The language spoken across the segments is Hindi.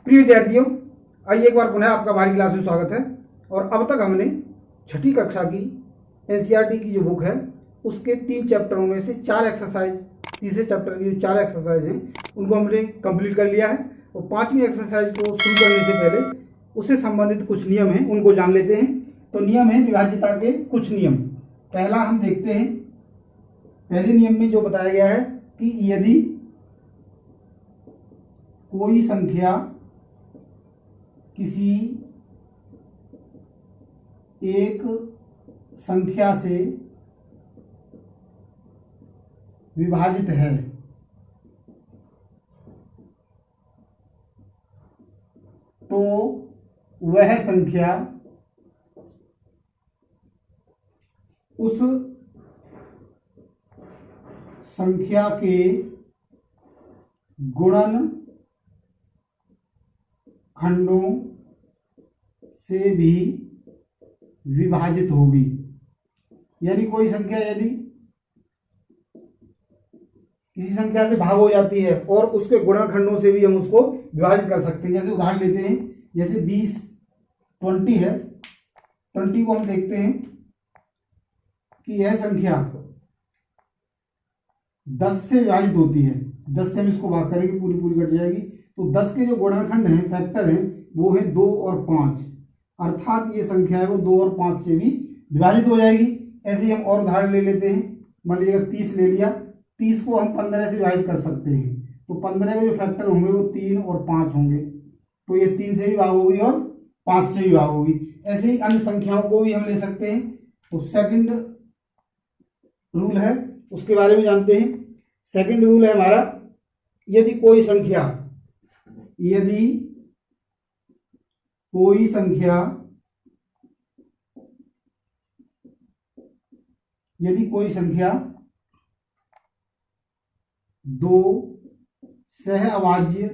प्रिय विद्यार्थियों, आइए एक बार पुनः आपका हमारी क्लास में स्वागत है। और अब तक हमने छठी कक्षा की एनसीईआरटी की जो बुक है उसके 3 चैप्टरों में से 4 एक्सरसाइज, तीसरे चैप्टर की जो 4 एक्सरसाइज हैं उनको हमने कंप्लीट कर लिया है। और 5वीं एक्सरसाइज को शुरू करने से पहले उससे संबंधित कुछ नियम हैं उनको जान लेते हैं। तो नियम है विभाज्यता के कुछ नियम। पहला हम देखते हैं, पहले नियम में जो बताया गया है कि यदि कोई संख्या किसी एक संख्या से विभाजित है तो वह संख्या उस संख्या के गुणन खंडों से भी विभाजित होगी। यानी कोई संख्या यदि किसी संख्या से भाग हो जाती है और उसके गुणनखंडों से भी हम उसको विभाजित कर सकते हैं। जैसे उदाहरण लेते हैं, जैसे 20 20 है, 20 को हम देखते हैं कि यह संख्या 10 से विभाजित होती है। 10 से हम इसको भाग करेंगे, पूरी पूरी कट जाएगी। तो 10 के जो गुणनखंड हैं, फैक्टर हैं, वो है 2 और 5, अर्थात ये संख्या है वो 2 और 5 से भी विभाजित हो जाएगी। ऐसे ही हम और उदाहरण ले लेते हैं। मान लीजिए 30 ले लिया, 30 को हम 15 से विभाजित कर सकते हैं। तो 15 के जो फैक्टर होंगे वो 3 और 5 होंगे। तो ये 3 से भी भाग होगी और 5 से भी भाग होगी। ऐसे ही अन्य संख्याओं को भी हम ले सकते हैं। तो सेकंड रूल है, उसके बारे में जानते हैं। सेकंड रूल है हमारा, यदि कोई संख्या दो सह अभाज्य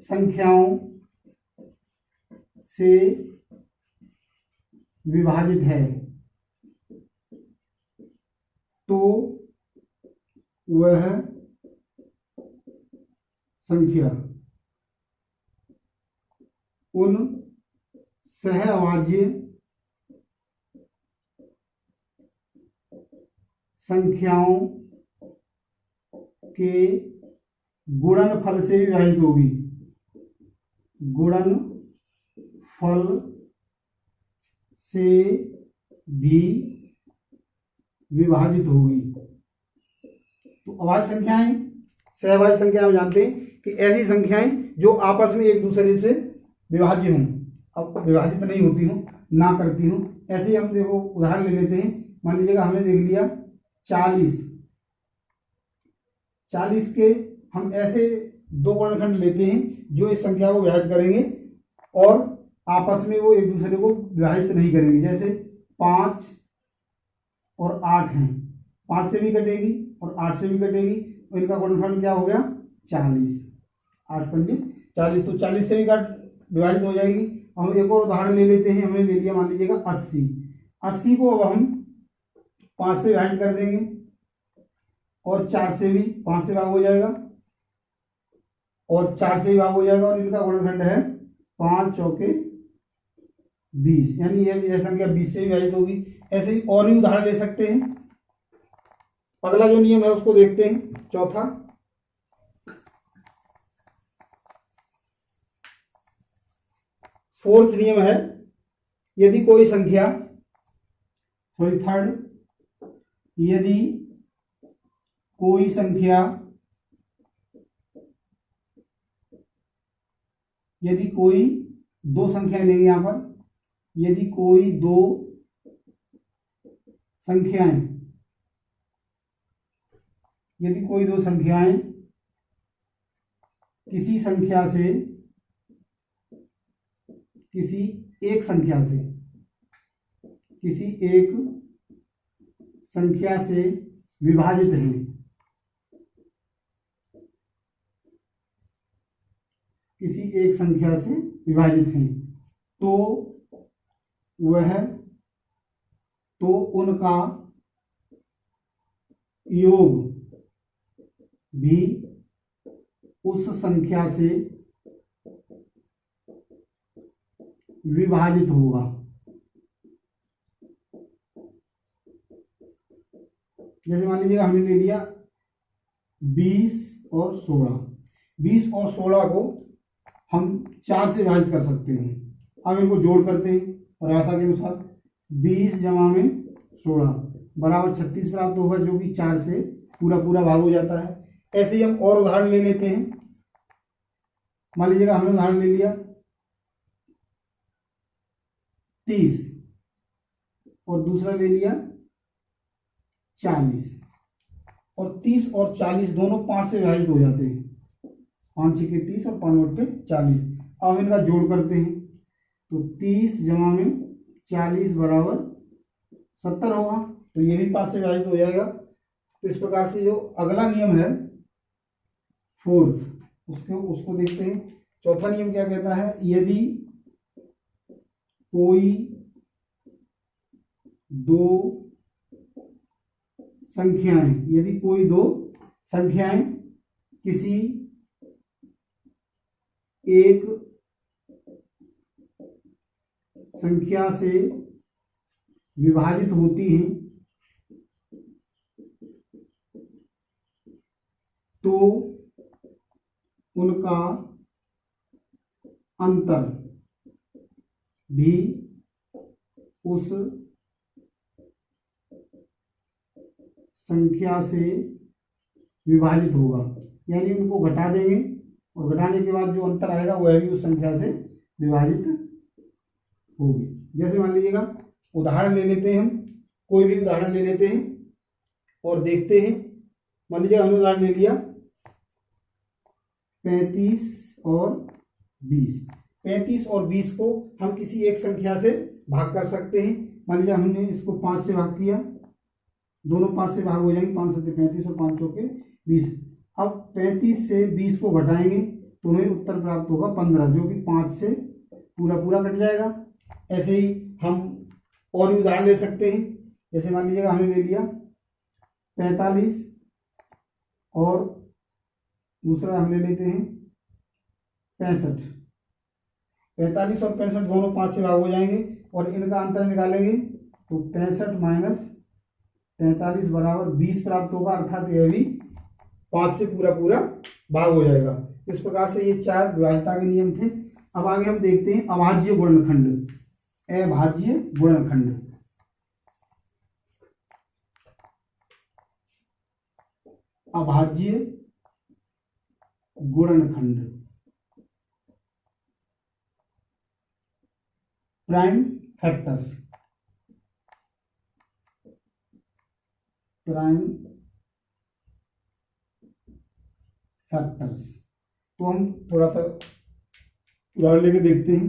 संख्याओं से विभाजित है तो वह संख्या उन सहअभाज्य संख्याओं के गुणनफल से विभाजित होगी। गुणनफल से भी विभाजित होगी। तो अभाज्य संख्याएं, सहअभाज्य संख्या हम जानते हैं कि ऐसी संख्याएं जो आपस में एक दूसरे से विभाज्य हों, अब विभाजित नहीं होती हूं, ना करती हूं। ऐसे ही हम देखो उदाहरण ले लेते हैं। मान लीजिएगा हमने देख लिया 40 के हम ऐसे 2 गुणनखंड लेते हैं जो इस संख्या को विभाजित करेंगे और आपस में वो एक दूसरे को विभाजित नहीं करेंगे। जैसे 5 और 8 हैं, 5 से भी कटेगी और 8 से भी कटेगी, तो इनका गुणनफल क्या हो गया 40। 8 पंजे 40, तो 40 से भी विभाजित हो जाएगी। हम एक और उदाहरण ले लेते हैं। हमने ले लिया मान लीजिएगा 80 को अब हम 5 से विभाजित कर देंगे और 4 से भी, 5 से भाग हो जाएगा और 4 से भी भाग हो जाएगा और इनका गुणनखंड है 5 चौके 20, यानी यह संख्या 20 से विभाजित होगी। ऐसे ही और भी उदाहरण ले सकते हैं। अगला जो नियम है उसको देखते हैं, चौथा। फोर्थ नियम है, यदि कोई संख्या थर्ड, यदि कोई दो संख्याएं लेंगे यहां पर, यदि कोई दो संख्याएं किसी एक संख्या से विभाजित हैं तो उनका योग भी उस संख्या से विभाजित होगा। जैसे मान लीजिएगा हमने ले लिया 20 और 16, 20 और 16 को हम 4 से विभाजित कर सकते हैं। अब इनको जोड़ करते हैं परिभाषा के अनुसार, 20 जमा में 16 बराबर 36 प्राप्त होगा, जो कि 4 से पूरा पूरा भाग हो जाता है। ऐसे ही हम और उदाहरण ले लेते हैं। मान लीजिएगा हमने उदाहरण ले लिया 30 और दूसरा ले लिया 40, और 30 और 40 दोनों 5 से विभाजित हो जाते हैं। 5 6 के 30 और 5 8 के 40। अब इनका जोड़ करते हैं तो 30 जमा में 40 बराबर 70 होगा, तो ये भी 5 से विभाजित हो जाएगा। तो इस प्रकार से जो अगला नियम है फोर्थ, उसको देखते हैं। चौथा नियम क्या कहता है, यदि कोई दो संख्याएं किसी एक संख्या से विभाजित होती हैं तो उनका अंतर भी उस संख्या से विभाजित होगा। यानी उनको घटा देंगे और घटाने के बाद जो अंतर आएगा वह भी उस संख्या से विभाजित होगी। जैसे मान लीजिएगा उदाहरण ले लेते हैं, हम कोई भी उदाहरण ले लेते हैं और देखते हैं। मान लीजिए हमने उदाहरण ले लिया 35 और 20। 35 और 20 को हम किसी एक संख्या से भाग कर सकते हैं। मान लीजिए हमने इसको 5 से भाग किया, दोनों 5 से भाग हो जाएंगे, 5 7 35 और 5 चौके 20। अब 35 से 20 को घटाएंगे तो हमें उत्तर प्राप्त होगा 15, जो कि 5 से पूरा पूरा कट जाएगा। ऐसे ही हम और भी उदाहरण ले सकते हैं। जैसे मान लीजिएगा हमने ले लिया 45 और दूसरा हम ले लेते हैं 65। 45 और 65 दोनों 5 से भाग हो जाएंगे और इनका अंतर निकालेंगे तो 65 माइनस 45 बराबर 20 प्राप्त होगा, अर्थात यह भी 5 से पूरा पूरा भाग हो जाएगा। इस प्रकार से ये 4 विभाज्यता के नियम थे। अब आगे हम देखते हैं अभाज्य गुणनखंड, अभाज्य गुणनखंड। अभाज्य गुणनखंड, प्राइम फैक्टर्स, प्राइम फैक्टर्स। तो हम थोड़ा सा उदाहरण लेके देखते हैं।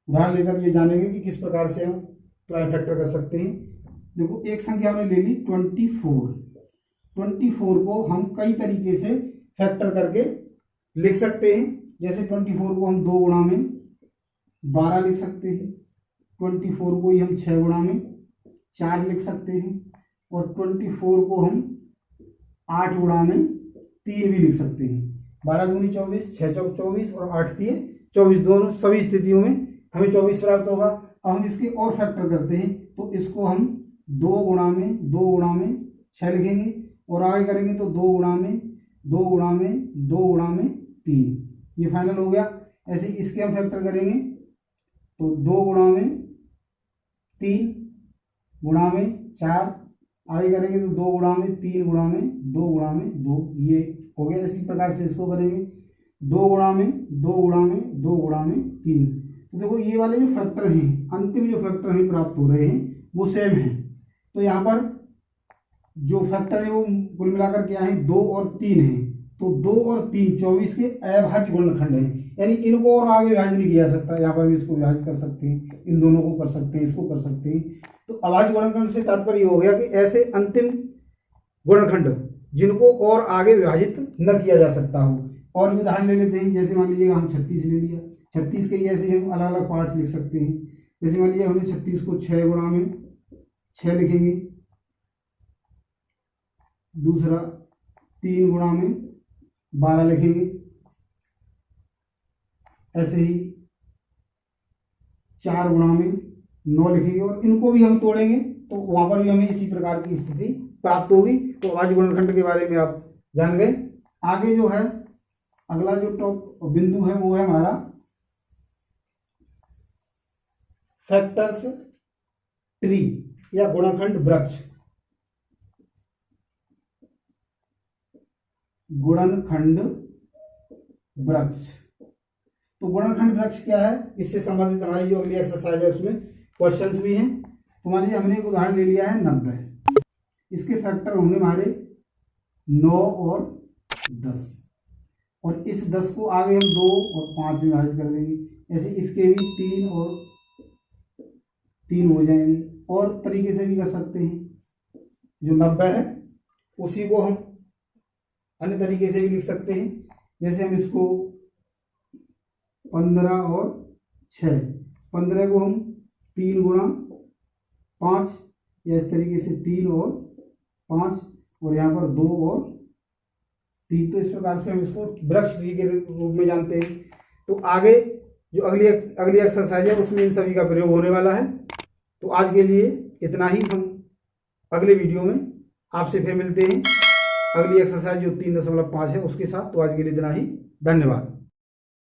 उदाहरण लेकर ये जानेंगे कि किस प्रकार से हम प्राइम फैक्टर कर सकते हैं। देखो एक संख्या हमने ले ली 24। 24 को हम कई तरीके से फैक्टर करके लिख सकते हैं। जैसे 24 को हम 2 गुणा में 12 लिख सकते हैं, 24 को ही हम 6 गुणा में 4 लिख सकते हैं, और 24 को हम 8 गुणा में 3 भी लिख सकते हैं। 12 दूनी 24, 6 चौक 24 और 8 तिये 24, दोनों सभी स्थितियों में हमें 24 प्राप्त होगा। अब हम इसके और फैक्टर करते हैं तो इसको हम 2 गुणा में 2 गुणा में 6 लिखेंगे, और आगे करेंगे तो 2 गुणा में 2 गुणा में 2 गुणा में 3, ये फाइनल हो गया। ऐसे इसके हम फैक्टर करेंगे तो 2 गुणा में 3 गुणा में 4, आगे करेंगे तो 2 गुणा में 3 गुणा में 2 गुणा में 2, ये हो गया। इसी प्रकार से इसको करेंगे 2 गुणा में 2 गुणा में 2 गुणा में 3। तो देखो ये वाले जो फैक्टर हैं, अंतिम जो फैक्टर हैं प्राप्त हो रहे हैं वो सेम है। तो यहाँ पर जो फैक्टर है वो कुल मिलाकर क्या है, 2 और 3 है। तो 2 और 3 24 के अभाज्य गुणनखंड हैं, यानी इनको और आगे विभाजित नहीं किया जा सकता। यहाँ पर हम इसको विभाजित कर सकते हैं, इन दोनों को कर सकते हैं, इसको कर सकते हैं। तो अभाज्य गुणनखंड से तात्पर्य हो गया कि ऐसे अंतिम गुणनखंड जिनको और आगे विभाजित न किया जा सकता हो। और भी उदाहरण ले लेते हैं। जैसे मान लीजिएगा हम 36 ले लिया, 36 के ऐसे हम अलग अलग पार्ट लिख सकते हैं। जैसे मान लीजिए हमने 36 को 6 गुणा में 6 लिखेंगे, दूसरा 3 गुणा में 12 लिखेंगे। ऐसे ही 4 गुणा में 9 लिखेंगे और इनको भी हम तोड़ेंगे तो वहां पर भी हमें इसी प्रकार की स्थिति प्राप्त होगी। तो अभाज्य गुणनखंड के बारे में आप जान गए। आगे जो है अगला जो टॉप बिंदु है वो है हमारा फैक्टर्स ट्री या गुणनखंड वृक्ष। गुणनखंड वृक्ष, तो गुणनखंड वृक्ष क्या है, इससे संबंधित हमारी जो अगली एक्सरसाइज है उसमें क्वेश्चंस भी हैं। तो मान लीजिए हमने एक उदाहरण ले लिया है 90, इसके फैक्टर होंगे हमारे 9 और 10, और इस 10 को आगे हम 2 और 5 में विभाजित कर देंगे। ऐसे इसके भी 3 और 3 हो जाएंगे। और तरीके से भी कर सकते हैं, जो 90 है उसी को हम अन्य तरीके से भी लिख सकते हैं। जैसे हम इसको 15 और 6, 15 को हम 3 गुणा 5 या इस तरीके से 3 और 5 और यहाँ पर 2 और 3, तो इस प्रकार से हम इसको वृक्ष ट्री के रूप में जानते हैं। तो आगे जो अगली एक्सरसाइज है उसमें इन सभी का प्रयोग होने वाला है। तो आज के लिए इतना ही। हम अगले वीडियो में आपसे फिर मिलते हैं अगली एक्सरसाइज जो 3.5 है उसके साथ। तो आज के लिए इतना ही, धन्यवाद।